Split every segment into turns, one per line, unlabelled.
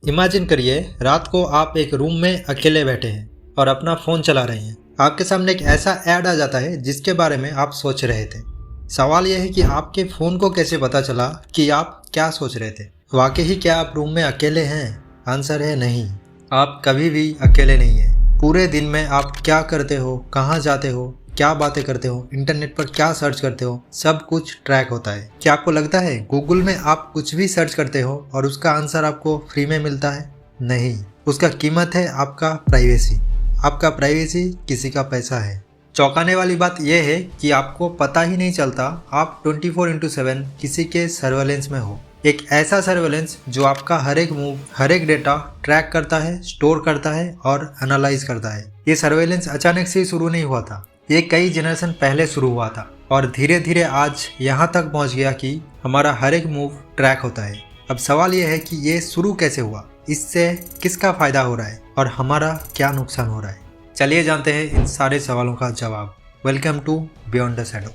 Imagine करिए रात को आप एक रूम में अकेले बैठे हैं और अपना फ़ोन चला रहे हैं। आपके सामने एक ऐसा ऐड आ जाता है जिसके बारे में आप सोच रहे थे। सवाल यह है कि आपके फ़ोन को कैसे पता चला कि आप क्या सोच रहे थे। वाकई ही क्या आप रूम में अकेले हैं? आंसर है नहीं, आप कभी भी अकेले नहीं हैं। पूरे दिन में आप क्या करते हो, कहाँ जाते हो, क्या बातें करते हो, इंटरनेट पर क्या सर्च करते हो, सब कुछ ट्रैक होता है। क्या आपको लगता है गूगल में आप कुछ भी सर्च करते हो और उसका आंसर आपको फ्री में मिलता है? नहीं, उसका कीमत है आपका प्राइवेसी। आपका प्राइवेसी किसी का पैसा है। चौंकाने वाली बात यह है कि आपको पता ही नहीं चलता आप 24/7 किसी के सर्वेलेंस में हो। एक ऐसा सर्वेलेंस जो आपका हर एक मूव, हर एक डेटा ट्रैक करता है, स्टोर करता है और एनालाइज करता है। ये सर्वेलेंस अचानक से शुरू नहीं हुआ था, ये कई जनरेशन पहले शुरू हुआ था और धीरे धीरे आज यहाँ तक पहुँच गया कि हमारा हर एक मूव ट्रैक होता है। अब सवाल ये है कि ये शुरू कैसे हुआ, इससे किसका फायदा हो रहा है और हमारा क्या नुकसान हो रहा है। चलिए जानते हैं इन सारे सवालों का जवाब। Welcome to beyond the shadow.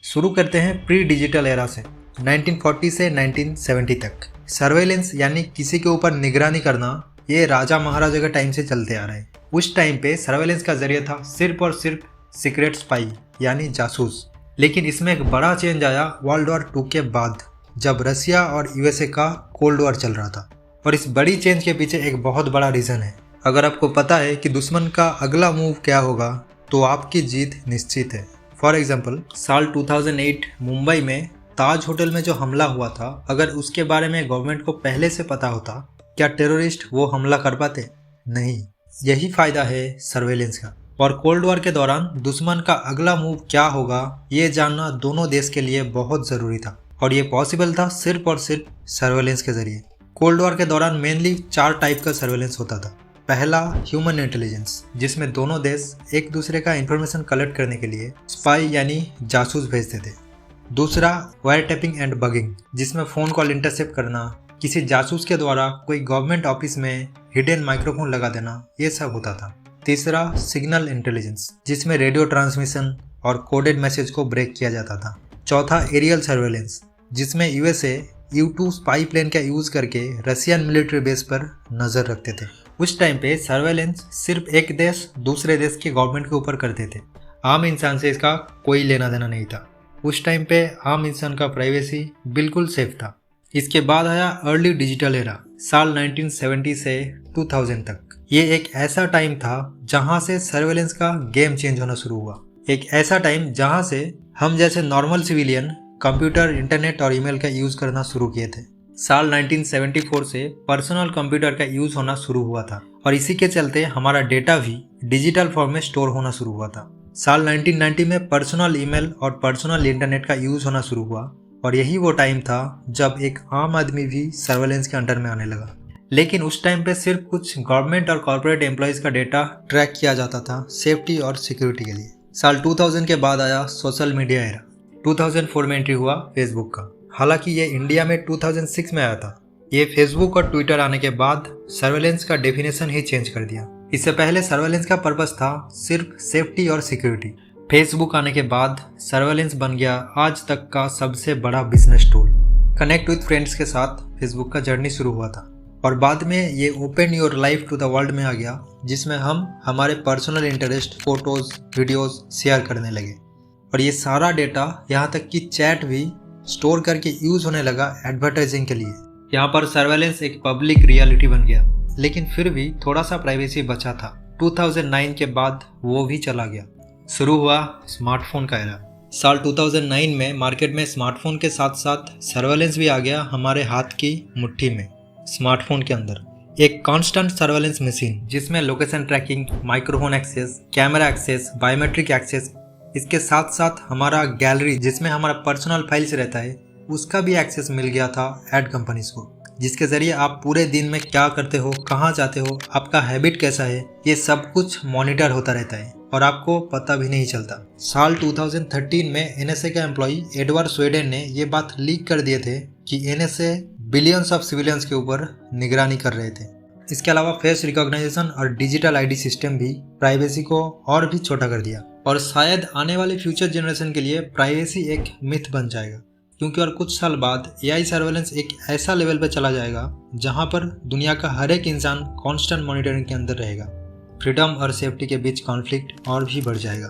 शुरू करते हैं प्री डिजिटल एरा से। 1940 से 1970 तक सर्वेलेंस यानी किसी के ऊपर निगरानी करना, ये राजा महाराजा के टाइम से चलते आ रहा है। उस टाइम पे सर्वेलेंस का जरिया था सिर्फ और सिर्फ सीक्रेट स्पाई यानी जासूस। लेकिन इसमें एक बड़ा चेंज आया वर्ल्ड वॉर 2 के बाद, जब रसिया और यूएसए का कोल्ड वॉर चल रहा था। और इस बड़ी चेंज के पीछे एक बहुत बड़ा रीज़न है। अगर आपको पता है कि दुश्मन का अगला मूव क्या होगा तो आपकी जीत निश्चित है। फॉर एग्जाम्पल, साल 2008 मुंबई में ताज होटल में जो हमला हुआ था, अगर उसके बारे में गवर्नमेंट को पहले से पता होता, क्या टेररिस्ट वो हमला कर पाते? नहीं। यही फायदा है सर्वेलेंस का। और कोल्ड वॉर के दौरान दुश्मन का अगला मूव क्या होगा ये जानना दोनों देश के लिए बहुत ज़रूरी था और ये पॉसिबल था सिर्फ और सिर्फ सर्वेलेंस के जरिए। कोल्ड वॉर के दौरान मेनली 4 टाइप का सर्वेलेंस होता था। पहला, ह्यूमन इंटेलिजेंस, जिसमें दोनों देश एक दूसरे का इंफॉर्मेशन कलेक्ट करने के लिए स्पाई यानी जासूस भेजते थे। दूसरा, वायर टैपिंग एंड बगिंग, जिसमें फ़ोन कॉल इंटरसेप्ट करना, किसी जासूस के द्वारा कोई गवर्नमेंट ऑफिस में हिडन माइक्रोफोन लगा देना, ये सब होता था। तीसरा, सिग्नल इंटेलिजेंस, जिसमें रेडियो ट्रांसमिशन और कोडेड मैसेज को ब्रेक किया जाता था। चौथा, एरियल सर्वेलेंस, जिसमें यूएसए U-2 स्पाई प्लेन का यूज़ करके रशियन मिलिट्री बेस पर नज़र रखते थे। उस टाइम पे सर्वेलेंस सिर्फ एक देश दूसरे देश के गवर्नमेंट के ऊपर करते थे। आम इंसान से इसका कोई लेना देना नहीं था। उस टाइम पे आम इंसान का प्राइवेसी बिल्कुल सेफ था। इसके बाद आया अर्ली डिजिटल एरा, साल 1970 से 2000 तक। ये एक ऐसा टाइम था जहां से सर्वेलेंस का गेम चेंज होना शुरू हुआ। एक ऐसा टाइम जहां से हम जैसे नॉर्मल सिविलियन कंप्यूटर, इंटरनेट और ईमेल का यूज़ करना शुरू किए थे। साल 1974 से पर्सनल कंप्यूटर का यूज़ होना शुरू हुआ था और इसी के चलते हमारा डेटा भी डिजिटल फॉर्म में स्टोर होना शुरू हुआ था। साल 1990 में पर्सनल ईमेल और पर्सनल इंटरनेट का यूज़ होना शुरू हुआ और यही वो टाइम था जब एक आम आदमी भी सर्वेलेंस के अंडर में आने लगा। लेकिन उस टाइम पे सिर्फ कुछ गवर्नमेंट और कॉर्पोरेट एम्प्लॉयज़ का डेटा ट्रैक किया जाता था सेफ्टी और सिक्योरिटी के लिए। साल 2000 के बाद आया सोशल मीडिया एरा। 2004 में एंट्री हुआ फेसबुक का। हालांकि ये इंडिया में 2006 में आया था। ये फेसबुक और ट्विटर आने के बाद सर्वेलेंस का डेफिनेशन ही चेंज कर दिया। इससे पहले सर्वेलेंस का पर्पस था सिर्फ सेफ्टी और सिक्योरिटी। फेसबुक आने के बाद सर्वेलेंस बन गया आज तक का सबसे बड़ा business tool. Connect with friends के साथ फेसबुक का जर्नी शुरू हुआ था और बाद में ये open your life to the world में आ गया, जिसमें हम हमारे personal interest, photos, videos share करने लगे और ये सारा डेटा, यहाँ तक कि चैट भी स्टोर करके यूज होने लगा एडवर्टाइजिंग के लिए। यहाँ पर सर्वेलेंस एक पब्लिक रियलिटी बन गया, लेकिन फिर भी थोड़ा सा प्राइवेसी बचा था। 2009 के बाद वो भी चला गया। शुरू हुआ स्मार्टफोन का एरा। साल 2009 में मार्केट में स्मार्टफोन के साथ साथ सर्वेलेंस भी आ गया हमारे हाथ की मुट्ठी में। स्मार्टफोन के अंदर एक कांस्टेंट सर्वेलेंस मशीन, जिसमें location tracking, microphone access, camera access, biometric access, इसके साथ साथ हमारा गैलरी जिसमें हमारा पर्सनल फाइल्स रहता है, उसका भी एक्सेस मिल गया था एड कंपनीज को, जिसके ज़रिए आप पूरे दिन में क्या करते हो, कहाँ जाते हो, आपका हैबिट कैसा है, ये सब कुछ मॉनिटर होता रहता है और आपको पता भी नहीं चलता। साल 2013 में एनएसए का एम्प्लॉई एडवर्ड स्वेडेन ने ये बात लीक कर दिए थे कि एनएसए बिलियंस ऑफ सिविलियंस के ऊपर निगरानी कर रहे थे। इसके अलावा फेस रिकॉग्नाइजेशन और डिजिटल आईडी सिस्टम भी प्राइवेसी को और भी छोटा कर दिया और शायद आने वाले फ्यूचर जनरेशन के लिए प्राइवेसी एक मिथ बन जाएगा। क्योंकि और कुछ साल बाद एआई सर्वेलेंस एक ऐसा लेवल पर चला जाएगा जहां पर दुनिया का हर एक इंसान कांस्टेंट मॉनिटरिंग के अंदर रहेगा। फ्रीडम और सेफ्टी के बीच कॉन्फ्लिक्ट और भी बढ़ जाएगा।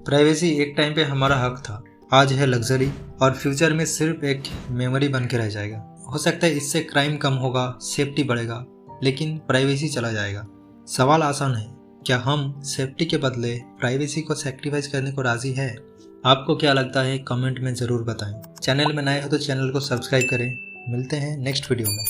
प्राइवेसी एक टाइम पे हमारा हक था, आज है लग्जरी और फ्यूचर में सिर्फ एक मेमोरी बन के रह जाएगा। हो सकता है इससे क्राइम कम होगा, सेफ्टी बढ़ेगा, लेकिन प्राइवेसी चला जाएगा। सवाल आसान है, क्या हम सेफ्टी के बदले प्राइवेसी को सैक्रिफाइस करने को राजी है? आपको क्या लगता है कमेंट में ज़रूर बताएं। चैनल में नए हो तो चैनल को सब्सक्राइब करें। मिलते हैं नेक्स्ट वीडियो में।